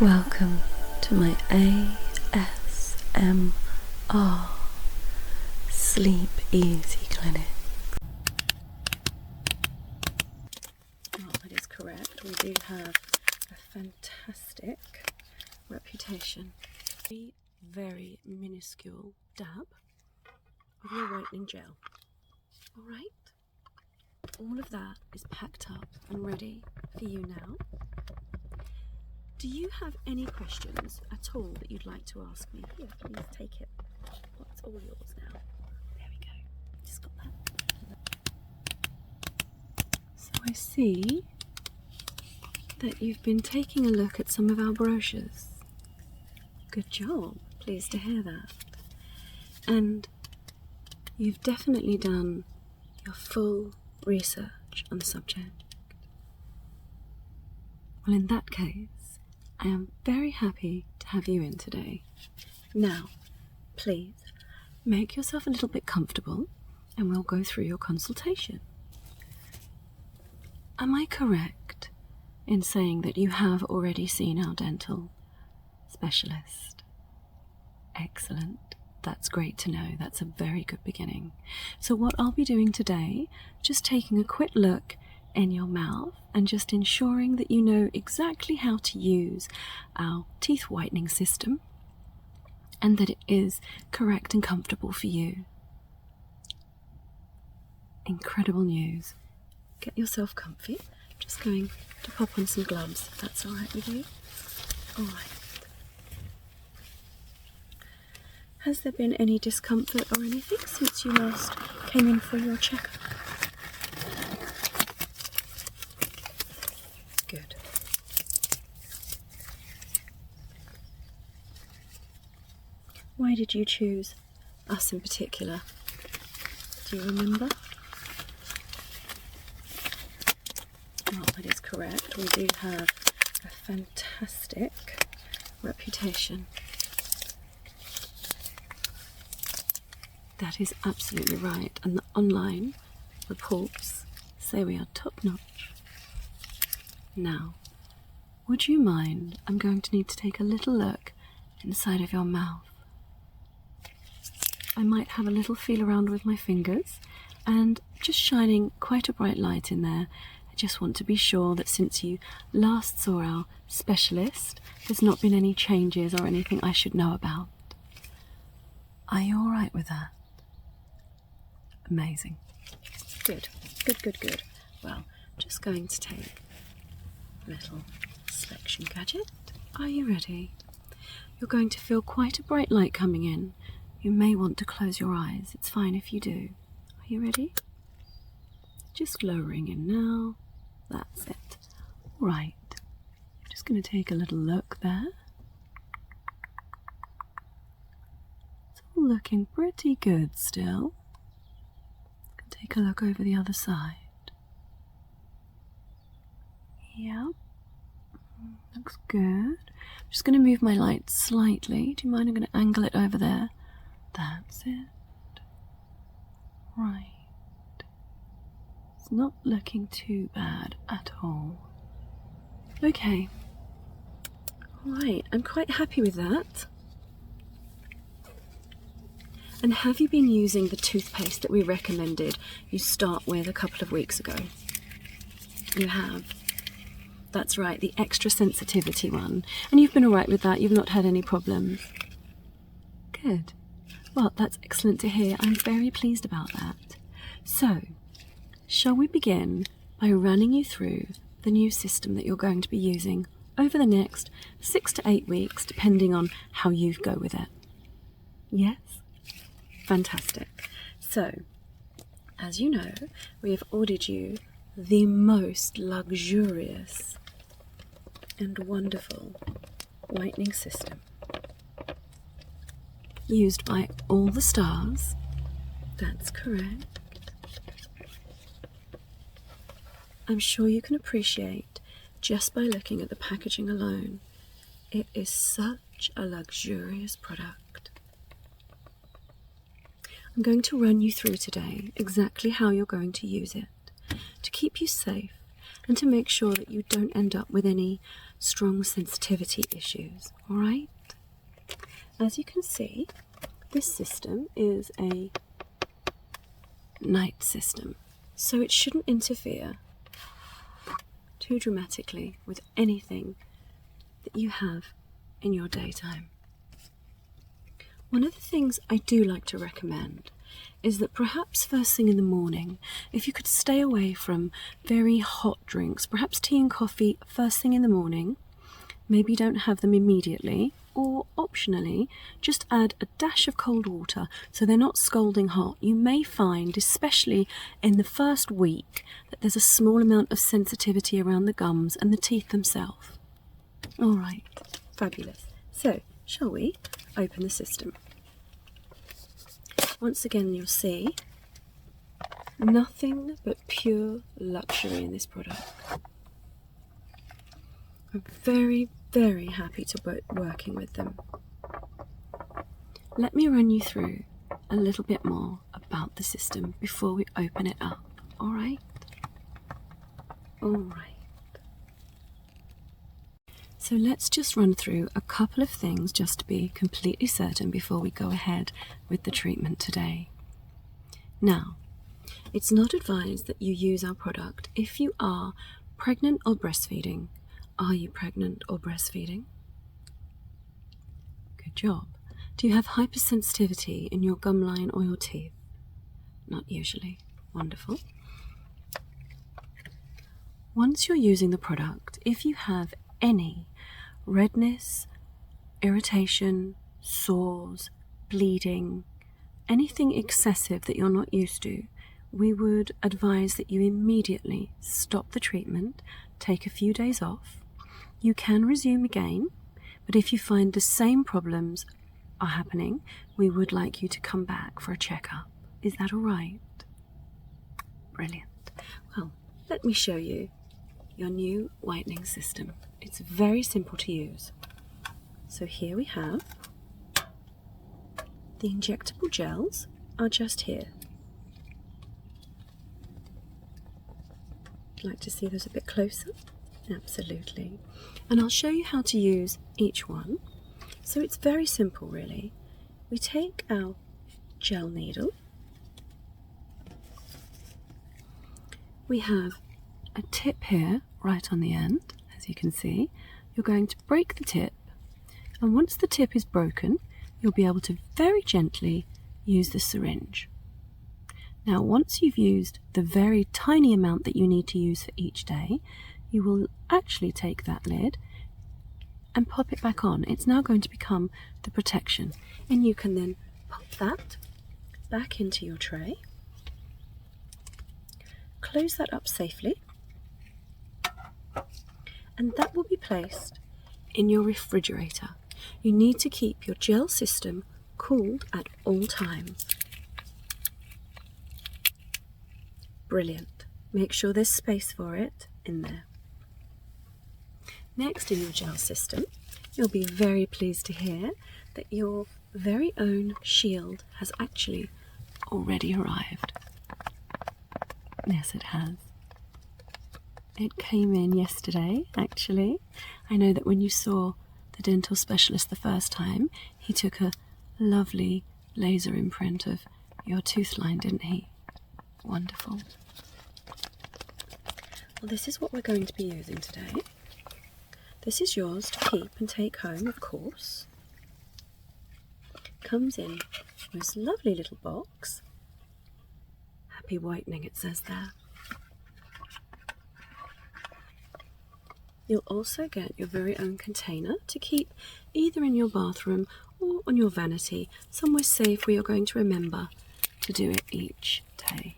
Welcome to my ASMR Sleep Easy Clinic. Well, that is correct. We do have a fantastic reputation. A very minuscule dab of your whitening gel. Alright? All of that is packed up and ready for you now. Do you have any questions at all that you'd like to ask me? Here, please take it. Well, it's all yours now. There we go. Just got that. So I see that you've been taking a look at some of our brochures. Good job. Pleased to hear that. And you've definitely done your full research on the subject. Well, in that case, I am very happy to have you in today. Now, please make yourself a little bit comfortable and we'll go through your consultation. Am I correct in saying that you have already seen our dental specialist? Excellent. That's great to know. That's a very good beginning. So what I'll be doing today, just taking a quick look in your mouth and just ensuring that you know exactly how to use our teeth whitening system and that it is correct and comfortable for you. Incredible news. Get yourself comfy. I'm just going to pop on some gloves if that's alright with you. Alright. Has there been any discomfort or anything since you last came in for your checkup? Good. Why did you choose us in particular? Do you remember? Well, that is correct. We do have a fantastic reputation. That is absolutely right, and the online reports say we are top-notch. Now, would you mind, I'm going to need to take a little look inside of your mouth. I might have a little feel around with my fingers and just shining quite a bright light in there. I just want to be sure that since you last saw our specialist, there's not been any changes or anything I should know about. Are you all right with that? Amazing. Good, good, good, good. Well, just going to take a little selection gadget. Are you ready? You're going to feel quite a bright light coming in. You may want to close your eyes. It's fine if you do. Are you ready? Just lowering in now. That's it. All right. Just going to take a little look there. It's all looking pretty good still. Take a look over the other side. Yep. Looks good. I'm just going to move my light slightly. Do you mind? I'm going to angle it over there. That's it. Right. It's not looking too bad at all. Okay. Alright, I'm quite happy with that. And have you been using the toothpaste that we recommended you start with a couple of weeks ago? You have. That's right, the extra sensitivity one. And you've been alright with that? You've not had any problems? Good. Well, that's excellent to hear. I'm very pleased about that. So, shall we begin by running you through the new system that you're going to be using over the next 6 to 8 weeks, depending on how you go with it? Yes? Fantastic. So, as you know, we have ordered you the most luxurious and wonderful whitening system used by all the stars. That's correct. I'm sure you can appreciate just by looking at the packaging alone, it is such a luxurious product. I'm going to run you through today exactly how you're going to use it to keep you safe and to make sure that you don't end up with any strong sensitivity issues, alright? As you can see, this system is a night system, so it shouldn't interfere too dramatically with anything that you have in your daytime. One of the things I do like to recommend is that perhaps first thing in the morning, if you could stay away from very hot drinks, perhaps tea and coffee first thing in the morning, maybe don't have them immediately, or optionally, just add a dash of cold water so they're not scalding hot. You may find, especially in the first week, that there's a small amount of sensitivity around the gums and the teeth themselves. Alright, fabulous. So, shall we open the system? Once again, you'll see nothing but pure luxury in this product. I'm very, very happy to be working with them. Let me run you through a little bit more about the system before we open it up, alright? Alright. So let's just run through a couple of things just to be completely certain before we go ahead with the treatment today. Now, it's not advised that you use our product if you are pregnant or breastfeeding. Are you pregnant or breastfeeding? Good job. Do you have hypersensitivity in your gum line or your teeth? Not usually. Wonderful. Once you're using the product, if you have any redness, irritation, sores, bleeding, anything excessive that you're not used to, we would advise that you immediately stop the treatment, take a few days off. You can resume again, but if you find the same problems are happening, we would like you to come back for a checkup. Is that all right? Brilliant. Well, let me show you your new whitening system. It's very simple to use. So here we have the injectable gels are just here. Like to see those a bit closer? Absolutely. And I'll show you how to use each one. So it's very simple really. We take our gel needle. We have a tip here right on the end, as you can see. You're going to break the tip, and once the tip is broken, you'll be able to very gently use the syringe. Now, once you've used the very tiny amount that you need to use for each day, you will actually take that lid and pop it back on. It's now going to become the protection, and you can then pop that back into your tray, close that up safely, and that will be placed in your refrigerator. You need to keep your gel system cooled at all times. Brilliant. Make sure there's space for it in there. Next in your gel system, you'll be very pleased to hear that your very own shield has actually already arrived. Yes, it has. It came in yesterday, actually. I know that when you saw the dental specialist the first time, he took a lovely laser imprint of your tooth line, didn't he? Wonderful. Well, this is what we're going to be using today. This is yours to keep and take home, of course. Comes in this lovely little box. Happy whitening, it says there. You'll also get your very own container to keep either in your bathroom or on your vanity, somewhere safe where you're going to remember to do it each day.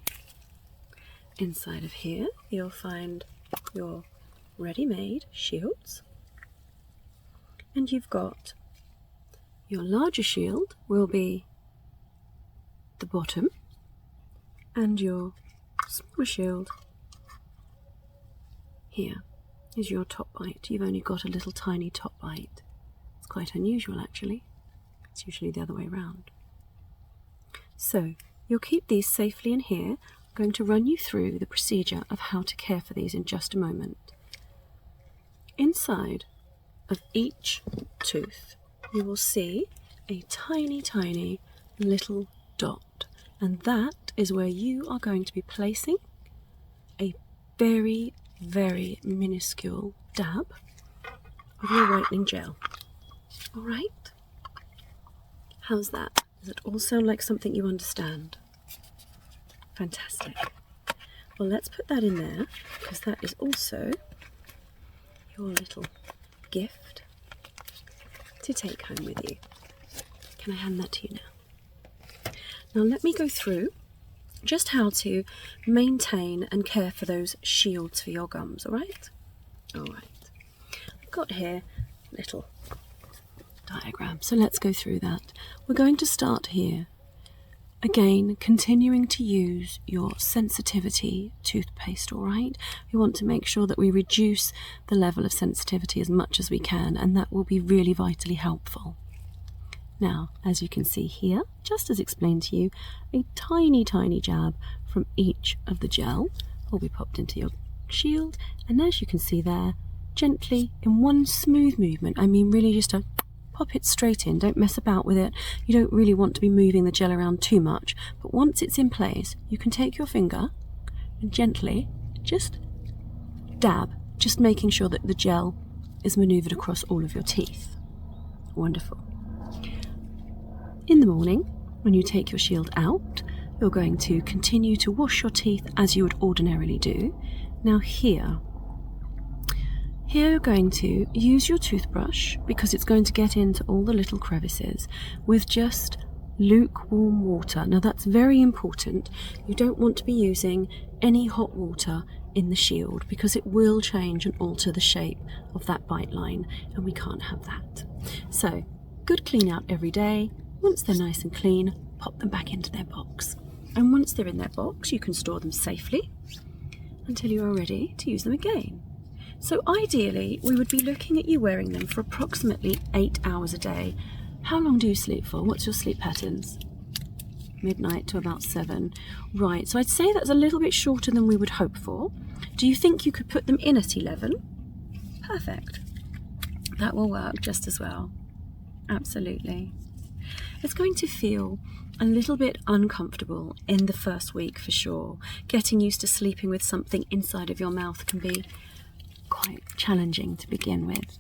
Inside of here, you'll find your ready-made shields. And you've got your larger shield will be the bottom, and your smaller shield here is your top bite. You've only got a little tiny top bite. It's quite unusual actually. It's usually the other way around. So you'll keep these safely in here going to run you through the procedure of how to care for these in just a moment. Inside of each tooth, you will see a tiny, tiny little dot, and that is where you are going to be placing a very, very minuscule dab of your whitening gel. All right? How's that? Does it all sound like something you understand? Fantastic. Well, let's put that in there, because that is also your little gift to take home with you. Can I hand that to you now? Now let me go through just how to maintain and care for those shields for your gums, all right? All right. I've got here a little diagram, so let's go through that. We're going to start here. Again, continuing to use your sensitivity toothpaste, all right? We want to make sure that we reduce the level of sensitivity as much as we can, and that will be really vitally helpful. Now, as you can see here, just as explained to you, a tiny, tiny jab from each of the gel will be popped into your shield, and as you can see there, gently, in one smooth movement, I mean really just a pop it straight in, don't mess about with it. You don't really want to be moving the gel around too much, but once it's in place, you can take your finger and gently just dab, just making sure that the gel is manoeuvred across all of your teeth. Wonderful. In the morning, when you take your shield out, you're going to continue to wash your teeth as you would ordinarily do. Now here you're going to use your toothbrush, because it's going to get into all the little crevices, with just lukewarm water. Now that's very important. You don't want to be using any hot water in the shield, because it will change and alter the shape of that bite line, and we can't have that. So, good clean out every day. Once they're nice and clean, pop them back into their box. And once they're in their box, you can store them safely until you are ready to use them again. So ideally, we would be looking at you wearing them for approximately 8 hours a day. How long do you sleep for? What's your sleep patterns? Midnight to about 7. Right, so I'd say that's a little bit shorter than we would hope for. Do you think you could put them in at 11? Perfect. That will work just as well. Absolutely. It's going to feel a little bit uncomfortable in the first week for sure. Getting used to sleeping with something inside of your mouth can be quite challenging to begin with.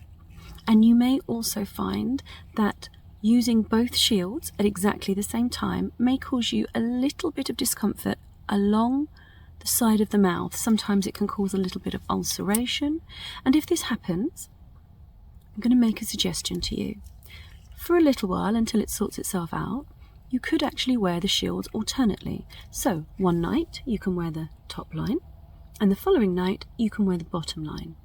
And you may also find that using both shields at exactly the same time may cause you a little bit of discomfort along the side of the mouth. Sometimes it can cause a little bit of ulceration. And if this happens, I'm going to make a suggestion to you. For a little while, until it sorts itself out, you could actually wear the shields alternately. So one night you can wear the top line, and the following night you can wear the bottom line.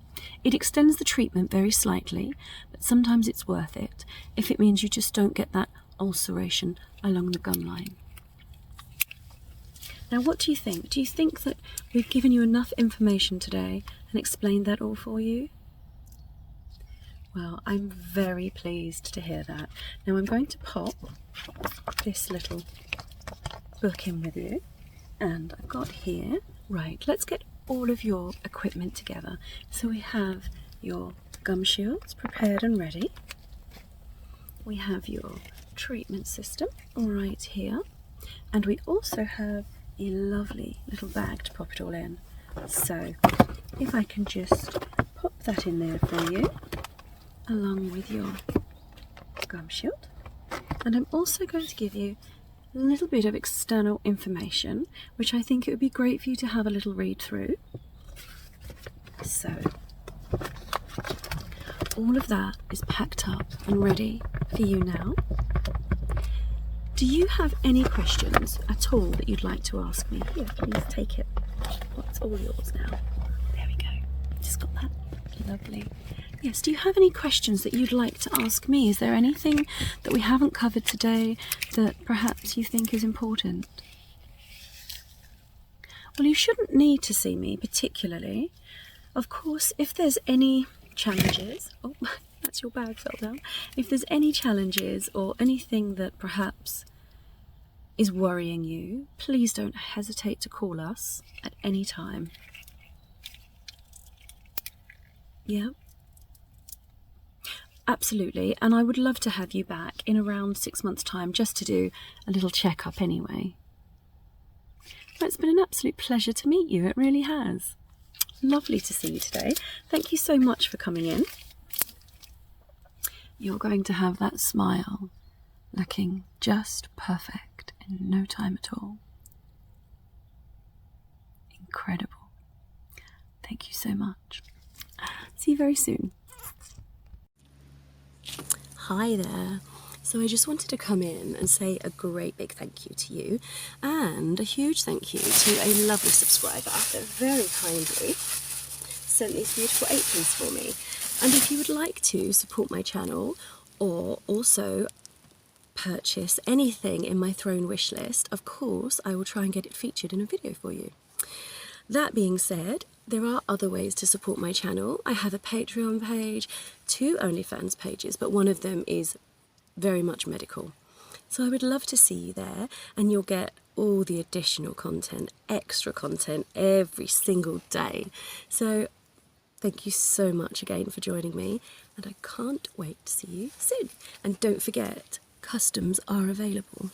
It extends the treatment very slightly, but sometimes it's worth it if it means you just don't get that ulceration along the gum line. Now what do you think? Do you think that we've given you enough information today and explained that all for you? Well, I'm very pleased to hear that. Now I'm going to pop this little book in with you, and I've got here, right, let's get all of your equipment together. So we have your gum shields prepared and ready. We have your treatment system right here, and we also have a lovely little bag to pop it all in. So if I can just pop that in there for you, along with your gum shield. And I'm also going to give you a little bit of external information, which I think it would be great for you to have a little read through. So all of that is packed up and ready for you now. Do you have any questions at all that you'd like to ask me? Here, please take it. Oh, it's all yours now. There we go. Just got that. Lovely. Yes, do you have any questions that you'd like to ask me? Is there anything that we haven't covered today that perhaps you think is important? Well, you shouldn't need to see me particularly. Of course, if there's any challenges, oh, that's your bag fell down. If there's any challenges or anything that perhaps is worrying you, please don't hesitate to call us at any time. Yeah? Absolutely, and I would love to have you back in around 6 months' time just to do a little check-up anyway. Well, it's been an absolute pleasure to meet you, it really has. Lovely to see you today. Thank you so much for coming in. You're going to have that smile looking just perfect in no time at all. Incredible. Thank you so much. See you very soon. Hi there. So I just wanted to come in and say a great big thank you to you, and a huge thank you to a lovely subscriber that very kindly sent these beautiful aprons for me. And if you would like to support my channel or also purchase anything in my throne wish list, of course I will try and get it featured in a video for you. That being said, there are other ways to support my channel. I have a Patreon page, 2 OnlyFans pages, but one of them is very much medical. So I would love to see you there, and you'll get all the additional content, extra content every single day. So thank you so much again for joining me, and I can't wait to see you soon. And don't forget, customs are available.